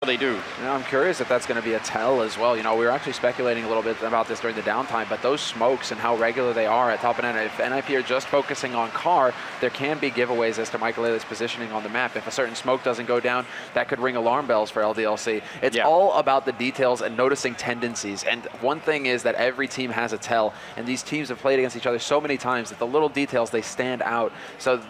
they do. You know, I'm curious if that's going to be a tell as well. You know, we were actually speculating a little bit about this during the downtime, but those smokes and how regular they are at top and end, if NIP are just focusing on car, there can be giveaways as to Michael positioning on the map. If a certain smoke doesn't go down, that could ring alarm bells for LDLC. It's all about the details and noticing tendencies. And one thing is that every team has a tell, and these teams have played against each other so many times that the little details, they stand out. So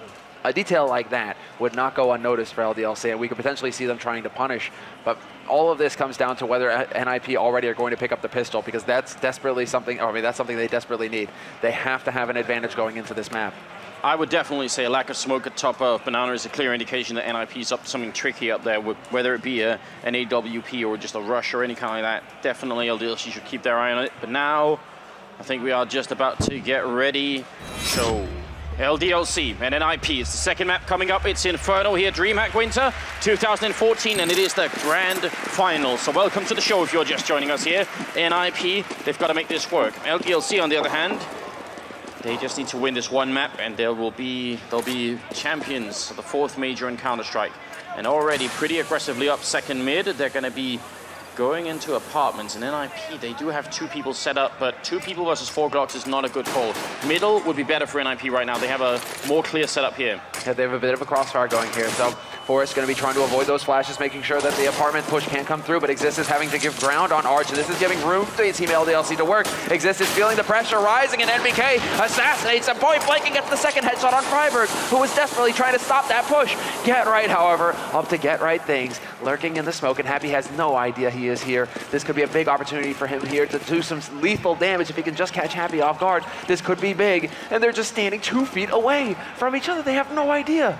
a detail like that would not go unnoticed for LDLC, and we could potentially see them trying to punish. But all of this comes down to whether NIP already are going to pick up the pistol, because that's desperately something, or I mean, that's something they desperately need. They have to have an advantage going into this map. I would definitely say a lack of smoke at top of Banana is a clear indication that NIP is up to something tricky up there, whether it be an AWP or just a rush or any kind like that. Definitely LDLC should keep their eye on it. But now, I think we are just about to get ready. So LDLC and NIP. It's the second map coming up. It's Inferno here, DreamHack Winter 2014, and it is the grand final. So welcome to the show if you're just joining us here. NIP, they've got to make this work. LDLC, on the other hand, they just need to win this one map, and they'll be champions of the 4th major in Counter-Strike. And already pretty aggressively up second mid. They're going to be going into apartments, and NIP, they do have 2 people set up, but 2 people versus 4 Glocks is not a good call. Middle would be better for NIP right now. They have a more clear setup here. Yeah, they have a bit of a crossfire going here, so Forrest going to be trying to avoid those flashes, making sure that the apartment push can't come through, but Exist is having to give ground on Arch, and this is giving room to Team LDLC to work. Exist is feeling the pressure rising, and NBK assassinates him, point blank, and gets the second headshot on Freiburg, who was desperately trying to stop that push. Get Right, however, up to Get Right things, lurking in the smoke, and Happy has no idea he is here. This could be a big opportunity for him here to do some lethal damage. If he can just catch Happy off guard, this could be big. And they're just standing 2 feet away from each other. They have no idea.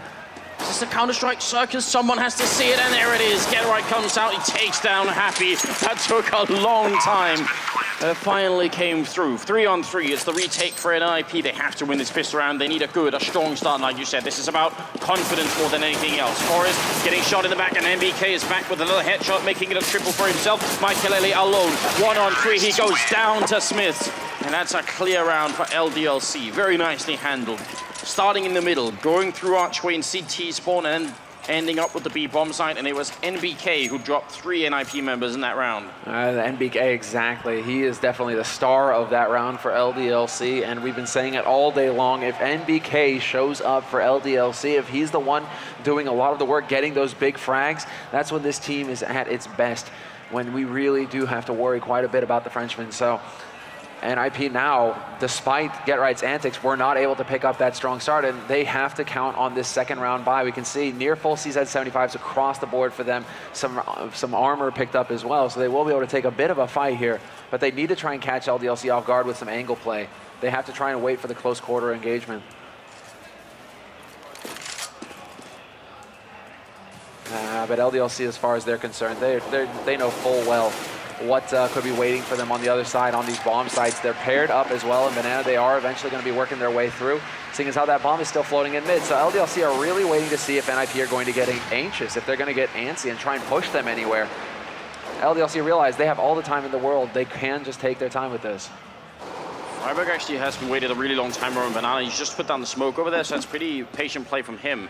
Is this a Counter-Strike circus? Someone has to see it, and there it is. Get Right comes out, he takes down Happy. That took a long time. It finally came through. 3-on-3, it's the retake for NIP. They have to win this pistol round. They need a strong start, like you said. This is about confidence more than anything else. Forrest getting shot in the back, and NBK is back with another headshot, making it a triple for himself. Michael alone, 1-on-3, he goes down to Smith. And that's a clear round for LDLC. Very nicely handled. Starting in the middle, going through Archway and CT spawn, and ending up with the B bomb site, and it was NBK who dropped 3 NIP members in that round. The NBK, exactly. He is definitely the star of that round for LDLC, and we've been saying it all day long. If NBK shows up for LDLC, if he's the one doing a lot of the work, getting those big frags, that's when this team is at its best, when we really do have to worry quite a bit about the Frenchman. So NIP now, despite Get Right's antics, were not able to pick up that strong start, and they have to count on this second round bye. We can see near full CZ75s across the board for them, some armor picked up as well, so they will be able to take a bit of a fight here, but they need to try and catch LDLC off guard with some angle play. They have to try and wait for the close quarter engagement. But LDLC, as far as they're concerned, they know full well what could be waiting for them on the other side on these bomb sites. They're paired up as well in Banana. They are eventually going to be working their way through, seeing as how that bomb is still floating in mid. So LDLC are really waiting to see if NIP are going to get anxious, if they're going to get antsy and try and push them anywhere. LDLC realize they have all the time in the world. They can just take their time with this. Freiburg actually has been waiting a really long time around Banana. He's just put down the smoke over there, so that's pretty patient play from him.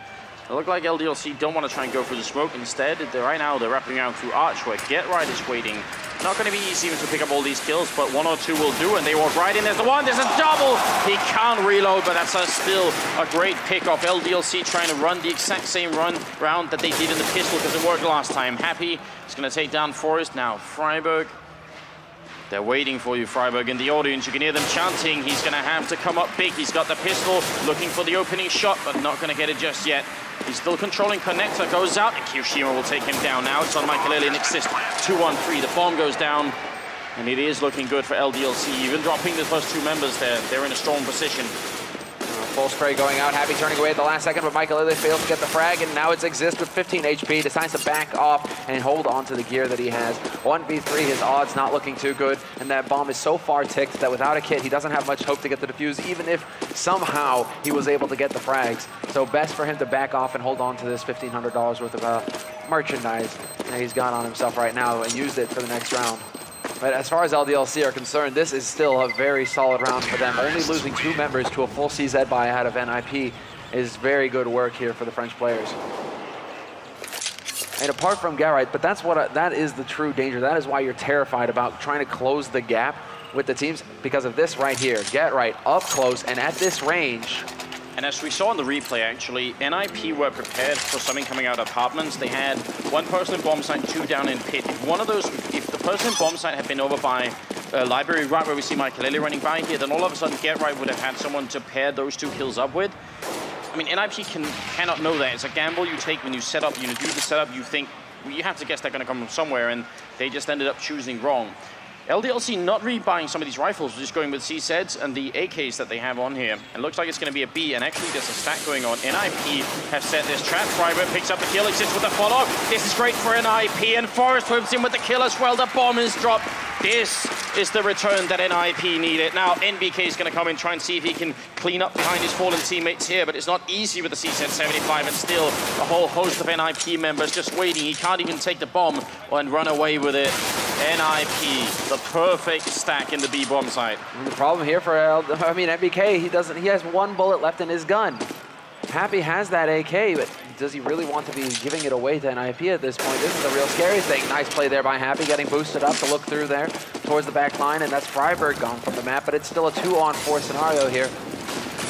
It looked like LDLC don't want to try and go through the smoke. Instead, right now they're wrapping around through Arch, where Get Right is waiting. Not going to be easy even to pick up all these kills, but 1 or 2 will do, and they walk right in. There's the one, there's a double! He can't reload, but that's still a great pick-off. LDLC trying to run the exact same round that they did in the pistol, because it worked last time. Happy is going to take down Forrest. Now Freiburg, they're waiting for you, Freiburg. In the audience, you can hear them chanting. He's going to have to come up big. He's got the pistol, looking for the opening shot, but not going to get it just yet. He's still controlling connector, goes out, and Kyoshima will take him down. Now it's on Michael and Exist, 2-on-3. The bomb goes down, and it is looking good for LDLC. Even dropping the first 2 members there, they're in a strong position. Full spray going out, Happy turning away at the last second, but Michael Lily fails to get the frag, and now it's Exist with 15 HP, decides to back off and hold on to the gear that he has. 1v3, his odds not looking too good, and that bomb is so far ticked that without a kit, he doesn't have much hope to get the defuse, even if somehow he was able to get the frags. So best for him to back off and hold on to this $1,500 worth of merchandise that he's got on himself right now, and used it for the next round. But as far as LDLC are concerned, this is still a very solid round for them. Only losing 2 members to a full CZ buy out of NIP is very good work here for the French players. And apart from Garrett, but that is the true danger. That is why you're terrified about trying to close the gap with the teams, because of this right here. Get right up close and at this range. And as we saw in the replay, actually, NIP were prepared for something coming out of apartments. They had one person in bomb site, 2 down in pit. If the person in bomb site had been over by library, right where we see Michael running by here, then all of a sudden Get Right would have had someone to pair those 2 kills up with. I mean, NIP cannot know that. It's a gamble you take when you set up, you do the setup, you think, well, you have to guess they're going to come from somewhere, and they just ended up choosing wrong. LDLC not really buying some of these rifles, just going with CZs and the AKs that they have on here. It looks like it's going to be a B, and actually there's a stack going on. NIP have set this trap. Freiburg picks up the kill, exists with the follow. This is great for NIP, and Forrest whips in with the kill as well. The bomb is dropped. This is the return that NIP needed. Now, NBK is going to come in, try and see if he can clean up behind his fallen teammates here, but it's not easy with the CZ-75, and still a whole host of NIP members just waiting. He can't even take the bomb and run away with it. NIP, the perfect stack in the B bomb site. And the problem here for NBK, he has 1 bullet left in his gun. Happy has that AK, but does he really want to be giving it away to NIP at this point? This is the real scary thing. Nice play there by Happy, getting boosted up to look through there towards the back line, and that's Freiburg gone from the map, but it's still a 2-on-4 scenario here.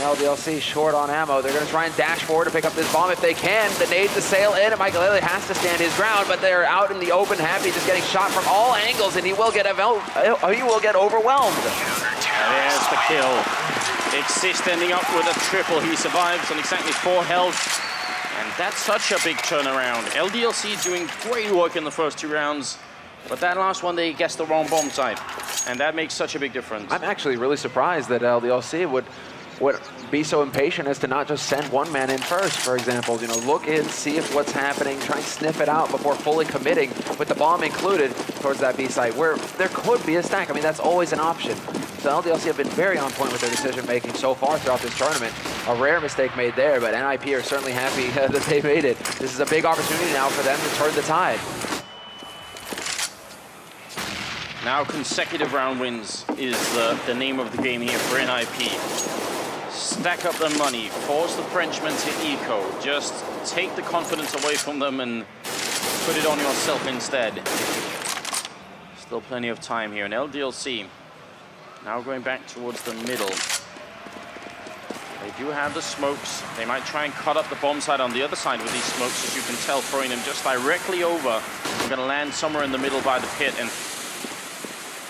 LDLC short on ammo. They're going to try and dash forward to pick up this bomb if they can. The nade to sail in, and Michael has to stand his ground, but they're out in the open. Happy just getting shot from all angles, and he will get overwhelmed. There's the kill. Exist ending up with a triple. He survives on exactly 4 health. And that's such a big turnaround. LDLC doing great work in the first 2 rounds. But that last one, they guessed the wrong bomb site. And that makes such a big difference. I'm actually really surprised that LDLC would be so impatient as to not just send 1 man in first, for example. You know, look in, see if what's happening, try and sniff it out before fully committing with the bomb included towards that B site, where there could be a stack. I mean, that's always an option. So LDLC have been very on point with their decision making so far throughout this tournament. A rare mistake made there, but NIP are certainly happy that they made it. This is a big opportunity now for them to turn the tide. Now consecutive round wins is the name of the game here for NIP. Stack up the money, force the Frenchmen to eco. Just take the confidence away from them and put it on yourself instead. Still plenty of time here. And LDLC now going back towards the middle. They do have the smokes. They might try and cut up the bomb site on the other side with these smokes, as you can tell, throwing them just directly over. We're going to land somewhere in the middle by the pit, and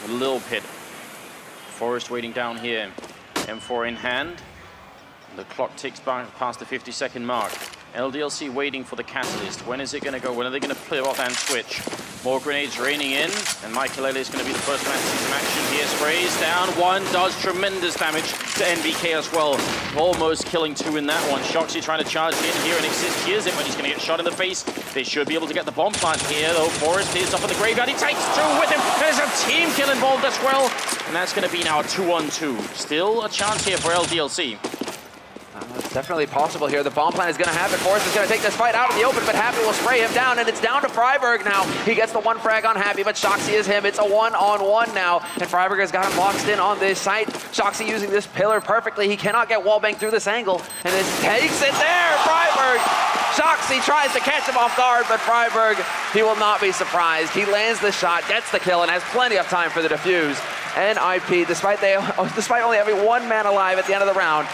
a little pit. Forrest waiting down here. M4 in hand. The clock ticks back past the 50-second mark. LDLC waiting for the catalyst. When is it going to go? When are they going to play off and switch? More grenades raining in, and Michael is going to be the first man to see some action here. Sprays down 1, does tremendous damage to NBK as well. Almost killing 2 in that one. Shoxy trying to charge in here, and Exist hears it, but he's going to get shot in the face. They should be able to get the bomb plant here, though. Forrest is up in the graveyard. He takes 2 with him. There's a team kill involved as well, and that's going to be now a 2-on-2. Still a chance here for LDLC. It's definitely possible here. The bomb plant is going to happen. Forrest is going to take this fight out in the open, but Happy will spray him down, and it's down to Freiburg now. He gets the 1 frag on Happy, but Shoxy is him. It's a 1-on-1 now, and Freiburg has got him boxed in on this site. Shoxy using this pillar perfectly. He cannot get wallbang through this angle, and this takes it there. Freiburg. Shoxy tries to catch him off guard, but Freiburg, he will not be surprised. He lands the shot, gets the kill, and has plenty of time for the defuse. NIP, despite only having 1 man alive at the end of the round,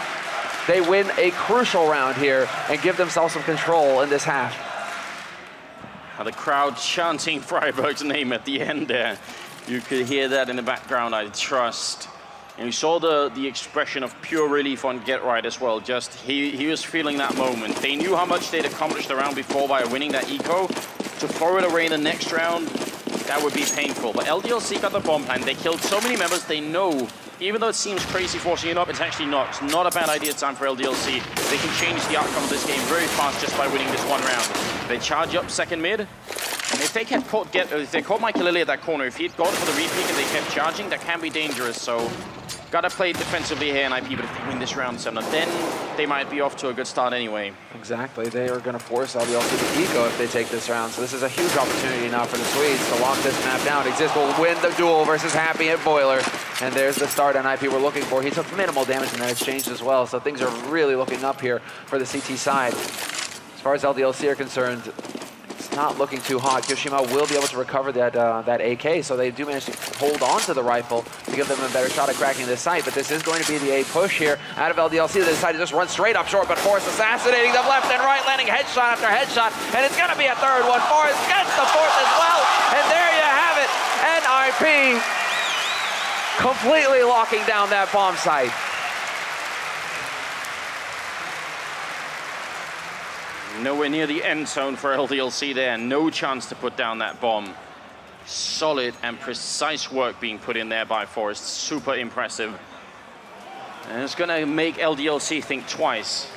they win a crucial round here and give themselves some control in this half. The crowd chanting Freiburg's name at the end there. You could hear that in the background, I trust. And you saw the expression of pure relief on Get Right as well. Just, he was feeling that moment. They knew how much they'd accomplished the round before by winning that eco. To throw it away in the next round, that would be painful. But LDLC got the bomb plan. They killed so many members, they know. Even though it seems crazy forcing it up, it's actually not. It's not a bad idea time for LDLC. They can change the outcome of this game very fast just by winning this 1 round. They charge up second mid, and if they kept if they caught Michael at that corner, if he had gone for the repeat and they kept charging, that can be dangerous. So, gotta play defensively here, NIP, but if they win this round 7, then they might be off to a good start anyway. Exactly. They are going to force LDLC to eco if they take this round. So this is a huge opportunity now for the Swedes to lock this map down. Exist will win the duel versus Happy and Boiler. And there's the start NIP we're looking for. He took minimal damage in that exchange as well. So things are really looking up here for the CT side. As far as LDLC are concerned, it's not looking too hot. Kyoshima will be able to recover that that AK, so they do manage to hold on to the rifle to give them a better shot at cracking this site. But this is going to be the A push here out of LDLC. They decide to just run straight up short, but Forrest assassinating them left and right, landing headshot after headshot, and it's going to be a third one. Forrest gets the fourth as well, and there you have it. NIP completely locking down that bomb site. Nowhere near the end zone for LDLC there. No chance to put down that bomb. Solid and precise work being put in there by Forrest. Super impressive. And it's going to make LDLC think twice.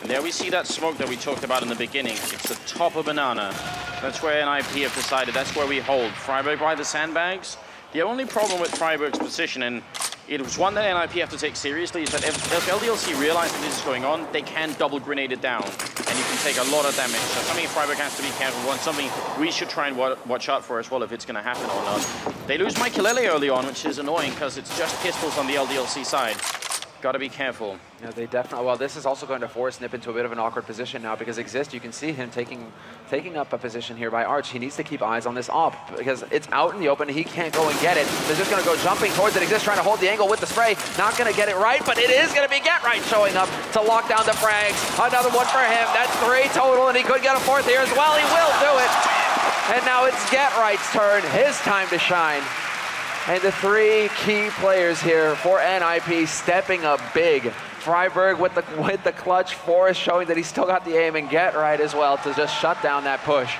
And there we see that smoke that we talked about in the beginning. It's the top of Banana. That's where NIP have decided. That's where we hold. Freiburg by the sandbags. The only problem with Freiburg's position, and it was one that NIP have to take seriously, is that if LDLC realize that this is going on, they can double grenade it down, and you can take a lot of damage. So something Freiburg has to be careful on, something we should try and watch out for as well if it's going to happen or not. They lose Michaelele early on, which is annoying because it's just pistols on the LDLC side. Got to be careful. Yeah, they definitely. Well, this is also going to force Nip into a bit of an awkward position now because Exist, you can see him taking up a position here by Arch. He needs to keep eyes on this op because it's out in the open. He can't go and get it. They're just going to go jumping towards it. Exist trying to hold the angle with the spray. Not going to get it right, but it is going to be Get Right showing up to lock down the frags. Another one for him. That's 3 total, and he could get a 4th here as well. He will do it. And now it's Get Right's turn. His time to shine. And the 3 key players here for NIP stepping up big. Freiburg with the clutch, Forrest showing that he's still got the aim, and Get Right as well to just shut down that push.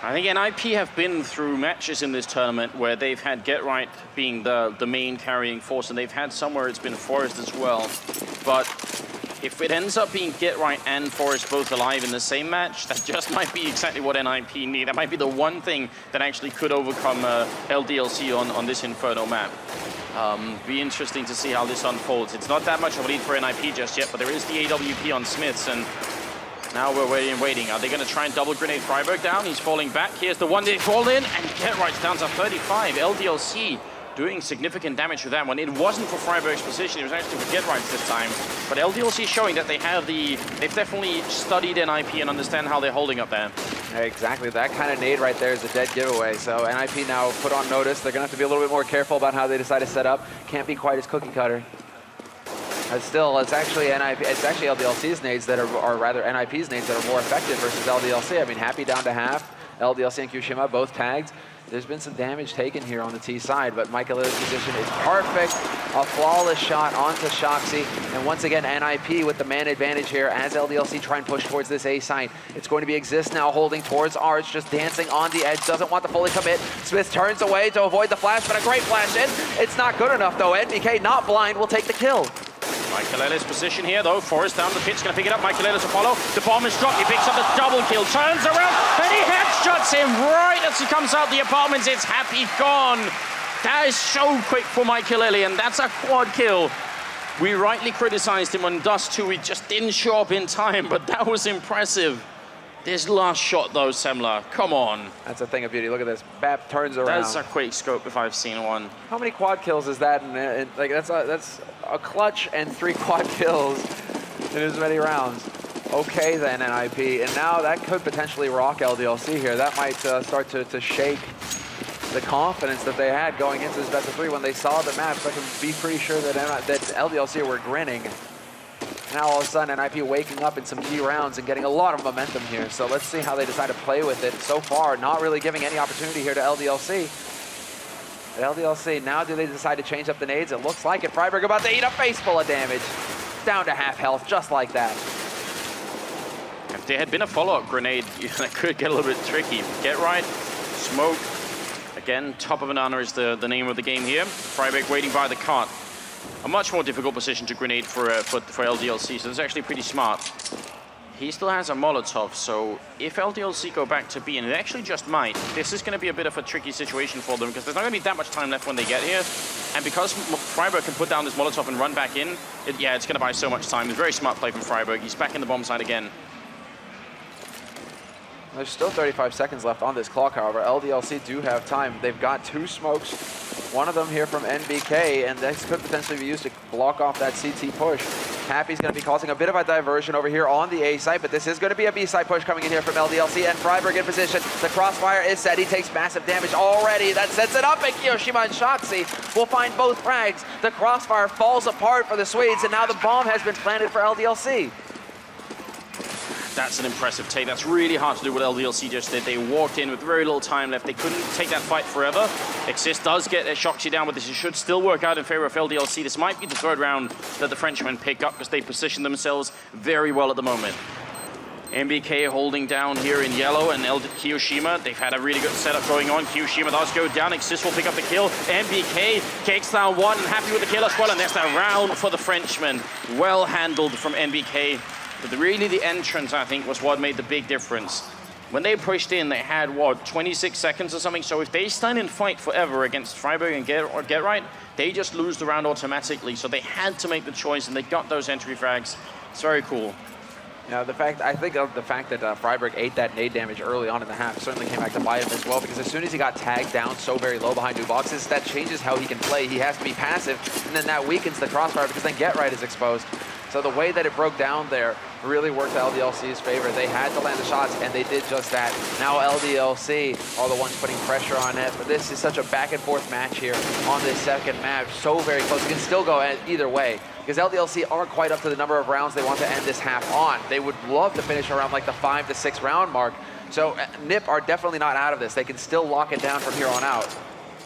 I think NIP have been through matches in this tournament where they've had Get Right being the main carrying force, and they've had somewhere it's been Forrest as well. But if it ends up being Get Right and Forrest both alive in the same match, that just might be exactly what NIP need. That might be the one thing that actually could overcome LDLC on this Inferno map. Be interesting to see how this unfolds. It's not that much of a lead for NIP just yet, but there is the AWP on Smiths, and now we're waiting. Are they going to try and double grenade Freiburg down? He's falling back. Here's the one they fall in, and Get Right's down to 35. LDLC doing significant damage with that one. It wasn't for Freiburg's position, it was actually for Get Right's this time. But LDLC showing that they've definitely studied NIP and understand how they're holding up there. Yeah, exactly, that kind of nade right there is a dead giveaway. So NIP now put on notice. They're gonna have to be a little bit more careful about how they decide to set up. Can't be quite as cookie cutter. But still, it's actually LDLC's nades that are rather NIP's nades that are more effective versus LDLC. I mean, Happy down to half. LDLC and Kyoshima both tagged. There's been some damage taken here on the T side, but Michaelele's position is perfect. A flawless shot onto Shoxy. And once again, NIP with the man advantage here as LDLC try and push towards this A site. It's going to be Exist now holding towards Arch, just dancing on the edge, doesn't want to fully commit. Smith turns away to avoid the flash, but a great flash in. It's not good enough though. NBK, not blind, will take the kill. Michaelele's position here, though. Forrest down the pitch, going to pick it up. Michaelele to follow. The bomb is dropped. He picks up the double kill, turns around, and he headshots him right as he comes out the apartments. It's Happy gone. That is so quick for Michaelele, and that's a quad kill. We rightly criticized him on Dust 2. He just didn't show up in time, but that was impressive. This last shot, though, Semler, come on. That's a thing of beauty. Look at this. Bap turns around. That's a quick scope if I've seen one. How many quad kills is that? Like that's a clutch and 3 quad kills in as many rounds. Okay, then NIP, and now that could potentially rock LDLC here. That might start to shake the confidence that they had going into this best of 3 when they saw the map. So I can be pretty sure that LDLC were grinning. Now all of a sudden NIP waking up in some key rounds and getting a lot of momentum here. So let's see how they decide to play with it. So far, not really giving any opportunity here to LDLC. But LDLC, now do they decide to change up the nades? It looks like it. Freiburg about to eat a face full of damage. Down to half health, just like that. If there had been a follow-up grenade, that could get a little bit tricky. Get Right, smoke. Again, top of Banana is the name of the game here. Freiburg waiting by the cart. A much more difficult position to grenade for LDLC, so it's actually pretty smart. He still has a Molotov, so if LDLC go back to B, and it actually just might, this is going to be a bit of a tricky situation for them because there's not going to be that much time left when they get here. And because Freiburg can put down this Molotov and run back in, it's going to buy so much time. It's a very smart play from Freiburg. He's back in the bomb side again. There's still 35 seconds left on this clock, however. LDLC do have time. They've got 2 smokes, one of them here from NBK, and this could potentially be used to block off that CT push. Happy's going to be causing a bit of a diversion over here on the A site, but this is going to be a B site push coming in here from LDLC, and Freiburg in position. The crossfire is set. He takes massive damage already. That sets it up, and Kiyoshima and Shoxi will find both frags. The crossfire falls apart for the Swedes, and now the bomb has been planted for LDLC. That's an impressive take. That's really hard to do what LDLC just did. They walked in with very little time left. They couldn't take that fight forever. Exist does get Shoxi down, but this should still work out in favor of LDLC. This might be the third round that the Frenchmen pick up because they position themselves very well at the moment. MBK holding down here in yellow, and Kiyoshima, they've had a really good setup going on. Kiyoshima does go down. Exist will pick up the kill. MBK takes down one, and happy with the kill as well, and there's that round for the Frenchman. Well handled from MBK. But really the entrance, I think, was what made the big difference. When they pushed in, they had, what, 26 seconds or something? So if they stand and fight forever against Freiburg and Get Right, they just lose the round automatically. So they had to make the choice, and they got those entry frags. It's very cool. Yeah, I think the fact that Freiburg ate that nade damage early on in the half certainly came back to bite him as well, because as soon as he got tagged down so very low behind new boxes, that changes how he can play. He has to be passive, and then that weakens the crossfire because then Get Right is exposed. So the way that it broke down there really worked LDLC's favor. They had to land the shots, and they did just that. Now LDLC are the ones putting pressure on it, but this is such a back and forth match here on this second match. So very close. It can still go either way, because LDLC aren't quite up to the number of rounds they want to end this half on. They would love to finish around like the 5 to 6 round mark. So NIP are definitely not out of this. They can still lock it down from here on out.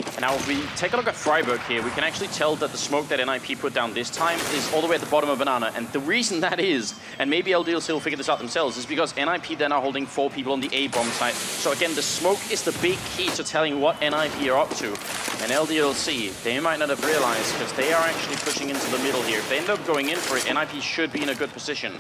And now if we take a look at Freiburg here, we can actually tell that the smoke that NIP put down this time is all the way at the bottom of Banana. And the reason that is, and maybe LDLC will figure this out themselves, is because NIP then are holding 4 people on the A-bomb site. So again, the smoke is the big key to telling what NIP are up to. And LDLC, they might not have realized, because they are actually pushing into the middle here. If they end up going in for it, NIP should be in a good position.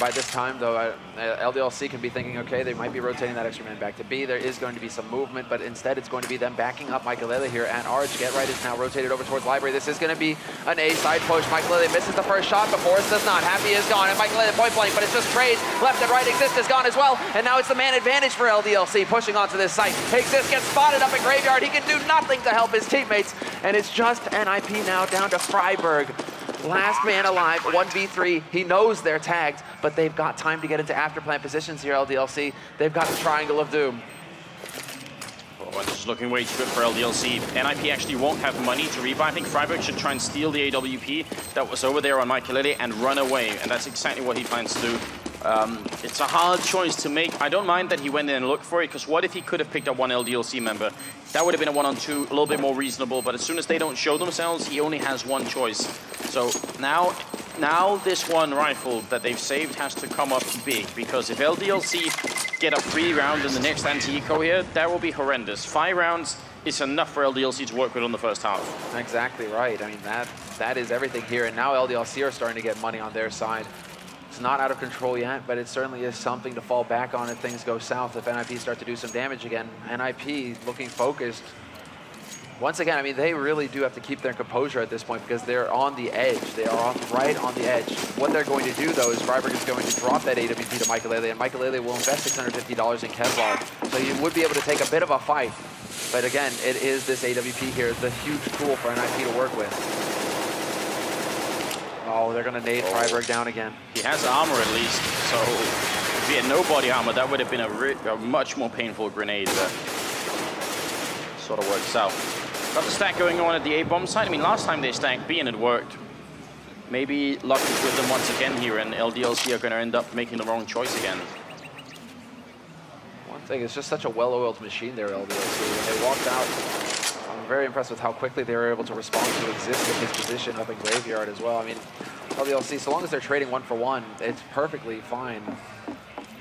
By this time, though, LDLC can be thinking, okay, they might be rotating that extra man back to B. There is going to be some movement, but instead it's going to be them backing up Michaelele here. And Arch, Get Right is now rotated over towards Library. This is going to be an A-side push. Michaelele misses the first shot, but Forrest does not. Happy is gone, and Michaelele point blank, but it's just trades. Left and right, Exist is gone as well. And now it's the man advantage for LDLC pushing onto this site. Exist gets spotted up at Graveyard. He can do nothing to help his teammates. And it's just NIP now down to Freiburg. Last man alive, 1v3. He knows they're tagged, but they've got time to get into afterplan positions here, LDLC. They've got the Triangle of Doom. Oh, this is looking way too good for LDLC. NIP actually won't have money to rebuy. I think Freiburg should try and steal the AWP that was over there on Michaelele and run away, and that's exactly what he plans to do. It's a hard choice to make. I don't mind that he went in and looked for it, because what if he could have picked up one LDLC member? That would have been a 1-on-2, a little bit more reasonable, but as soon as they don't show themselves, he only has one choice. So now this one rifle that they've saved has to come up big, because if LDLC get a free round in the next anti-eco here, that will be horrendous. 5 rounds is enough for LDLC to work with on the first half. Exactly right. I mean, that is everything here, and now LDLC are starting to get money on their side. It's not out of control yet, but it certainly is something to fall back on if things go south, if NIP start to do some damage again. NIP looking focused. Once again, I mean, they really do have to keep their composure at this point, because they're on the edge. They are right on the edge. What they're going to do, though, is Freiburg is going to drop that AWP to Michaelele, and Michaelele will invest $650 in Kevlar. So you would be able to take a bit of a fight. But again, it is this AWP here, the huge tool for NIP to work with. Oh, they're going to nade Freiburg down again. He has armor at least, so if he had no body armor, that would have been a much more painful grenade. That sort of works out. Got the stack going on at the A-bomb side. I mean, last time they stacked B and it worked. Maybe luck is with them once again here, and LDLC are going to end up making the wrong choice again. One thing, it's just such a well-oiled machine there, LDLC. When they walked out, I'm very impressed with how quickly they were able to respond to Exist in his position up in Graveyard as well. I mean, LDLC, so long as they're trading 1-for-1, it's perfectly fine.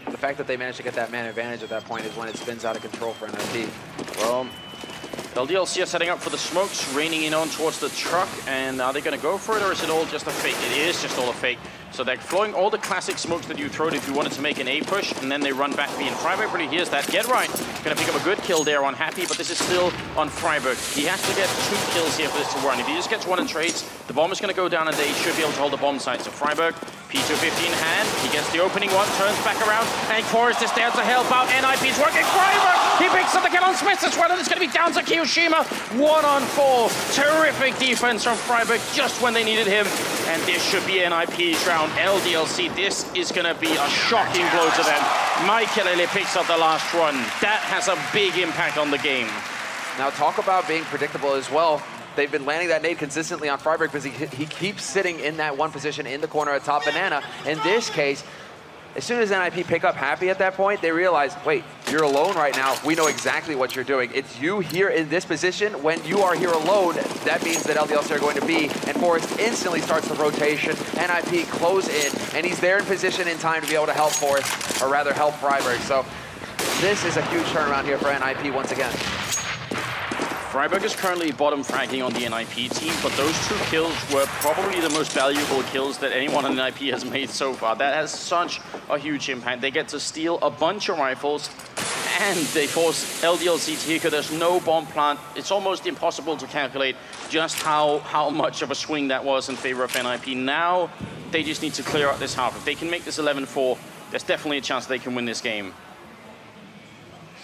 The fact that they managed to get that man advantage at that point is when it spins out of control for NIP. Well, LDLC are setting up for the smokes, raining in on towards the truck, and are they going to go for it, or is it all just a fake? It is just all a fake. So they're throwing all the classic smokes that you throwed if you wanted to make an A push, and then they run back B. And Freiburg really hears that. Get right. Going to pick up a good kill there on Happy, but this is still on Freiburg. He has to get 2 kills here for this to run. If he just gets 1 in trades, the bomb is going to go down, and they should be able to hold the bomb site. So Freiburg, P250 in hand. He gets the opening one, turns back around, and Forrest is there to help out. NIP is working. Freiburg, he picks up the kill on Smith as well, and it's going to be down to Kiyoshima. 1 on 4. Terrific defense from Freiburg just when they needed him. And this should be NIP's round. LDLC, this is going to be a shocking blow to them. Maikelele picks up the last one. That has a big impact on the game. Now talk about being predictable as well. They've been landing that nade consistently on Freiburg because he keeps sitting in that one position in the corner at top banana. In this case, as soon as NIP pick up Happy at that point, they realize, wait, you're alone right now. We know exactly what you're doing. It's you here in this position. When you are here alone, that means that LDLC are going to be, and Forrest instantly starts the rotation. NIP close in, and he's there in position in time to be able to help Forrest, or rather help Freiburg. So this is a huge turnaround here for NIP once again. Freiburg is currently bottom fragging on the NIP team, but those 2 kills were probably the most valuable kills that anyone on NIP has made so far. That has such a huge impact. They get to steal a bunch of rifles, and they force LDLC to Hiko. There's no bomb plant. It's almost impossible to calculate just how much of a swing that was in favor of NIP. Now, they just need to clear out this half. If they can make this 11-4, there's definitely a chance they can win this game.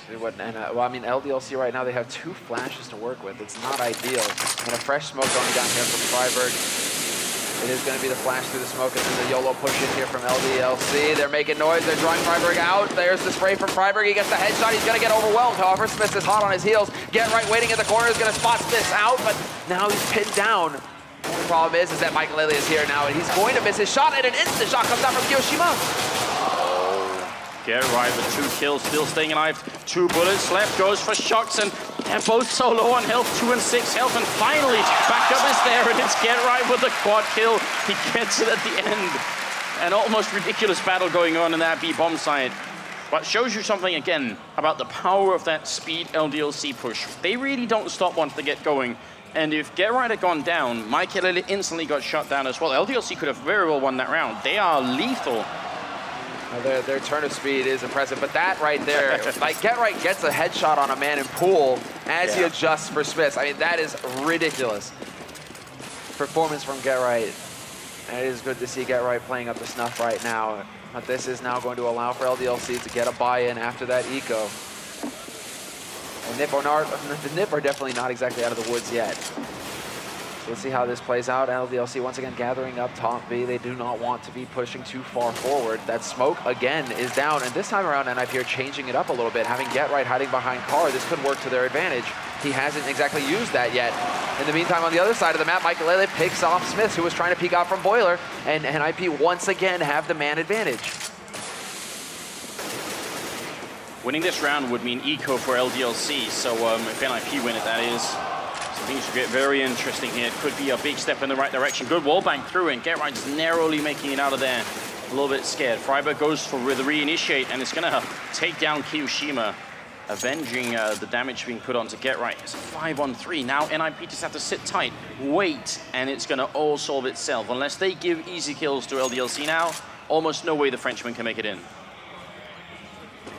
Well, I mean, LDLC right now, they have 2 flashes to work with. It's not ideal. And a fresh smoke going down here from Freiburg. It is going to be the flash through the smoke and then the YOLO push in here from LDLC. They're making noise. They're drawing Freiburg out. There's the spray from Freiburg. He gets the headshot. He's going to get overwhelmed. However, Smith is hot on his heels. Get right waiting in the corner is going to spot Smith out, but now he's pinned down. The problem is that Maikelele is here now, and he's going to miss his shot, and an instant shot comes out from Kiyoshima. Get right with 2 kills, still staying alive. 2 bullets left, goes for shots, and they're both so low on health, 2 and 6 health, and finally, backup is there, and it's Get Right with the quad kill. He gets it at the end. An almost ridiculous battle going on in that B bomb site. But shows you something again about the power of that speed LDLC push. They really don't stop once they get going. And if Get Right had gone down, Maikelele instantly got shot down as well. LDLC could have very well won that round. They are lethal. Their turn of speed is impressive, but that right there, like Get Right gets a headshot on a man in pool as he adjusts for Smith. I mean, that is ridiculous performance from Get Right. It is good to see Get Right playing up the snuff right now, but this is now going to allow for LDLC to get a buy-in after that eco. And the Nip are definitely not exactly out of the woods yet. Let's see how this plays out. LDLC once again gathering up top B. They do not want to be pushing too far forward. That smoke again is down, and this time around NIP are changing it up a little bit, having Get Right hiding behind Car. This could work to their advantage. He hasn't exactly used that yet. In the meantime, on the other side of the map, Maikelele picks off Smith, who was trying to peek out from Boiler, and NIP once again have the man advantage. Winning this round would mean eco for LDLC, so if NIP win it, that is. Things should get very interesting here. It could be a big step in the right direction. Good wall bank through, and Get Right just narrowly making it out of there. A little bit scared. Freiburg goes for the reinitiate, and it's going to take down Kiyoshima, avenging the damage being put onto Get Right. It's a 5-on-3. Now NIP just have to sit tight, wait, and it's going to all solve itself. Unless they give easy kills to LDLC now, almost no way the Frenchman can make it in.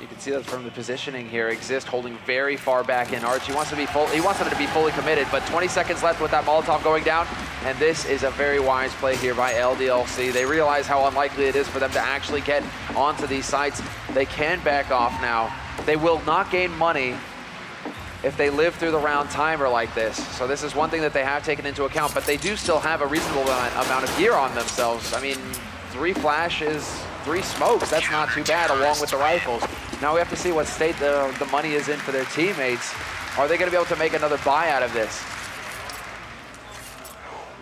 You can see that from the positioning here. Exist holding very far back in. Arch, he wants them to be fully committed, but 20 seconds left with that Molotov going down, and this is a very wise play here by LDLC. They realize how unlikely it is for them to actually get onto these sites. They can back off now. They will not gain money if they live through the round timer like this. So this is one thing that they have taken into account, but they do still have a reasonable amount of gear on themselves. I mean, 3 flashes, 3 smokes, that's not too bad along with the rifles. Now we have to see what state the money is in for their teammates. Are they going to be able to make another buy out of this?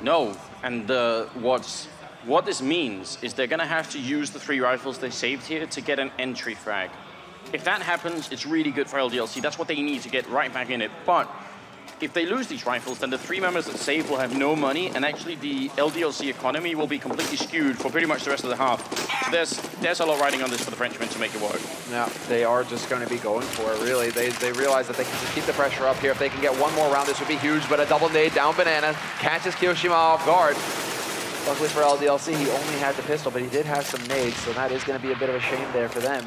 No, and what this means is they're going to have to use the 3 rifles they saved here to get an entry frag. If that happens, it's really good for LDLC. That's what they need to get right back in it. But if they lose these rifles, then the 3 members that save will have no money, and actually the LDLC economy will be completely skewed for pretty much the rest of the half. So there's a lot riding on this for the Frenchmen to make it work. Yeah, they are just going to be going for it, really. They realize that they can just keep the pressure up here. If they can get one more round, this would be huge, but a double nade down banana catches Kiyoshima off guard. Luckily for LDLC, he only had the pistol, but he did have some nades, so that is going to be a bit of a shame there for them.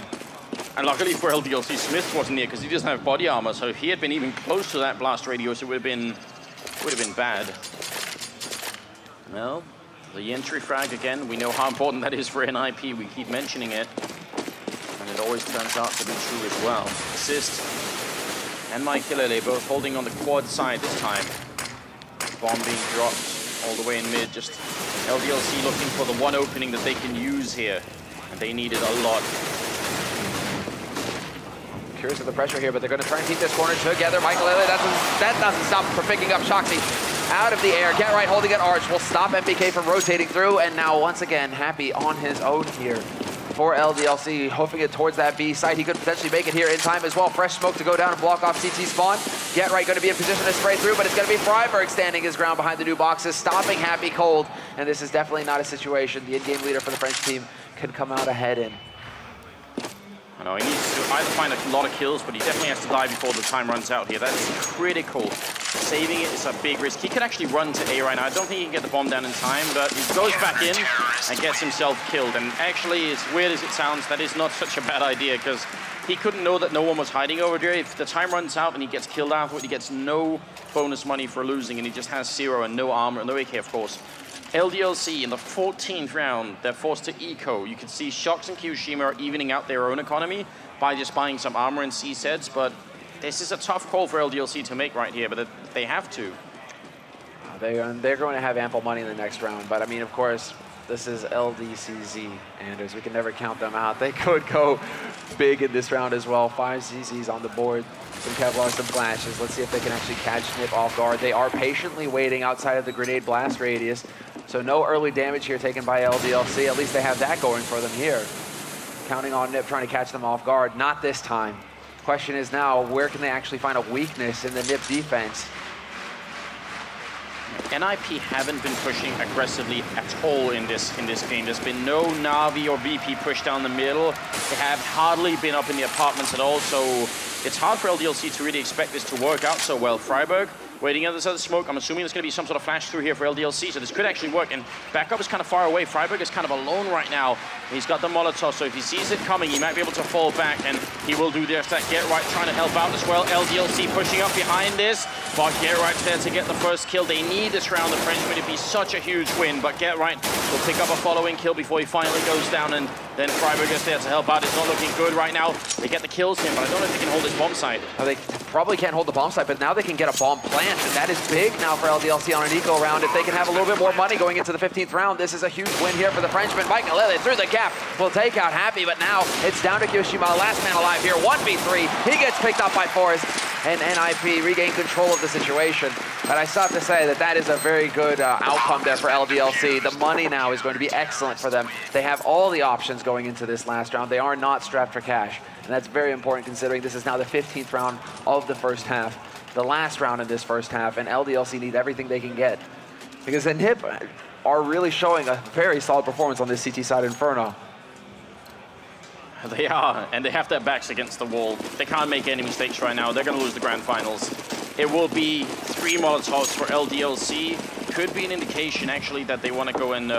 And luckily for LDLC, Smith wasn't near because he doesn't have body armor, so if he had been even close to that blast radius, it would have been bad. Well, the entry frag again, we know how important that is for NIP, we keep mentioning it. And it always turns out to be true as well. Assist and Maikelele both holding on the quad side this time. Bomb being dropped all the way in mid, just LDLC looking for the one opening that they can use here. And they need it a lot. Curious of the pressure here, but they're going to try and keep this corner together. Maikelele, that doesn't stop him from picking up Shoxy out of the air. Get right holding at Arch will stop MPK from rotating through, and now once again, Happy on his own here for LDLC, hoofing it towards that B site. He could potentially make it here in time as well. Fresh smoke to go down and block off CT spawn. Get right going to be in position to spray through, but it's going to be Freiburg standing his ground behind the new boxes, stopping Happy cold, and this is definitely not a situation the in-game leader for the French team can come out ahead in. I know, he needs to either find a lot of kills, but he definitely has to die before the time runs out here. That is critical. Saving it is a big risk. He could actually run to A right now. I don't think he can get the bomb down in time, but he goes back in and gets himself killed. And actually, as weird as it sounds, that is not such a bad idea, because he couldn't know that no one was hiding over there. If the time runs out and he gets killed afterward, he gets no bonus money for losing, and he just has 0 and no armor, no AK, of course. LDLC in the 14th round, they're forced to eco. You can see Shox and Kyoshima are evening out their own economy by just buying some armor and C-sets, but this is a tough call for LDLC to make right here, but they have to. They're going to have ample money in the next round, but I mean, of course, this is LDCZ, Anders. We can never count them out. They could go big in this round as well. 5 ZZs on the board, some Kevlar, some flashes. Let's see if they can actually catch Nip off guard. They are patiently waiting outside of the grenade blast radius, so no early damage here taken by LDLC. At least they have that going for them here. Counting on Nip trying to catch them off guard. Not this time. Question is now, where can they actually find a weakness in the Nip defense? NIP haven't been pushing aggressively at all in this game. There's been no Na'Vi or VP push down the middle. They have hardly been up in the apartments at all, so it's hard for LDLC to really expect this to work out so well. Freiburg waiting on this other smoke. I'm assuming there's going to be some sort of flash through here for LDLC, so this could actually work. And backup is kind of far away. Freiburg is kind of alone right now. He's got the Molotov, so if he sees it coming, he might be able to fall back, and he will do this. That Get Right trying to help out as well. LDLC pushing up behind this, but Get Right's there to get the first kill. They need this round. The Frenchman, it'd be such a huge win, but Get Right will pick up a following kill before he finally goes down, and then Freiburg is there to help out. It's not looking good right now. They get the kills in, but I don't know if they can hold this bomb site. Well, they probably can't hold the bomb site, but now they can get a bomb plant, and that is big now for LDLC on an eco round. If they can have a little bit more money going into the 15th round, this is a huge win here for the Frenchman. Maikelele through the gap will take out Happy, but now it's down to Kyoshima, last man alive here, 1v3. He gets picked up by Forrest, and NIP regain control of the situation. But I still have to say that that is a very good outcome there for LDLC. The money now is going to be excellent for them. They have all the options going into this last round. They are not strapped for cash, and that's very important considering this is now the 15th round of the first half. The last round in this first half, and LDLC need everything they can get. Because the NIP are really showing a very solid performance on this CT side Inferno. They are, and they have their backs against the wall. They can't make any mistakes right now. They're going to lose the grand finals. It will be 3 Molotovs for LDLC. Could be an indication, actually, that they want to go and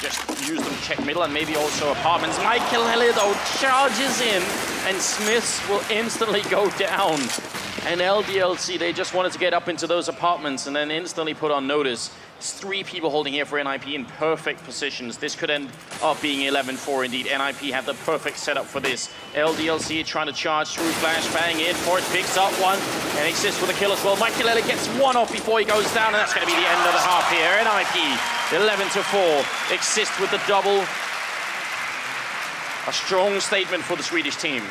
just use them to check middle and maybe also apartments. Maikelele, though, charges in, and Smiths will instantly go down. And LDLC, they just wanted to get up into those apartments and then instantly put on notice. It's 3 people holding here for NIP in perfect positions. This could end up being 11-4 indeed. NIP have the perfect setup for this. LDLC trying to charge through, flashbang in. Forrest picks up one and assists with a kill as well. Maikelele gets one off before he goes down, and that's going to be the end of the half here. NIP 11-4. Exist with the double. A strong statement for the Swedish team.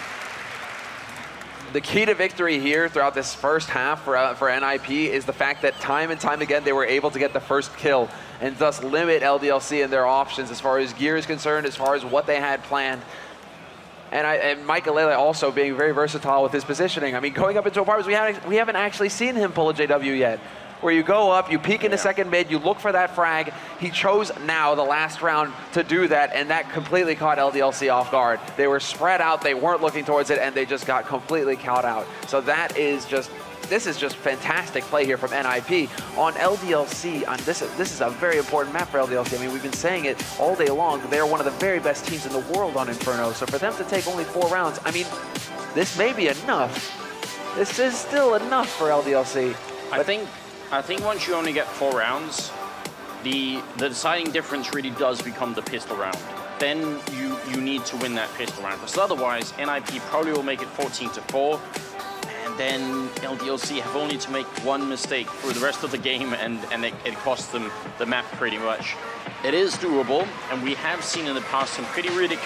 The key to victory here throughout this first half for NIP is the fact that time and time again they were able to get the first kill and thus limit LDLC and their options as far as gear is concerned, as far as what they had planned. And Maikelele also being very versatile with his positioning. I mean, going up into apartments, we haven't actually seen him pull a JW yet. Where you go up, you peek into second mid, you look for that frag. He chose now, the last round, to do that, and that completely caught LDLC off guard. They were spread out, they weren't looking towards it, and they just got completely caught out. So that is just, this is just fantastic play here from NIP on LDLC. This is a very important map for LDLC. I mean, we've been saying it all day long. They're one of the very best teams in the world on Inferno. So for them to take only 4 rounds, I mean, this may be enough. This is still enough for LDLC. I think once you only get 4 rounds, the deciding difference really does become the pistol round. Then you need to win that pistol round, because otherwise NIP probably will make it 14-4, and then LDLC have only to make 1 mistake for the rest of the game, and it costs them the map pretty much. It is doable, and we have seen in the past some pretty ridiculous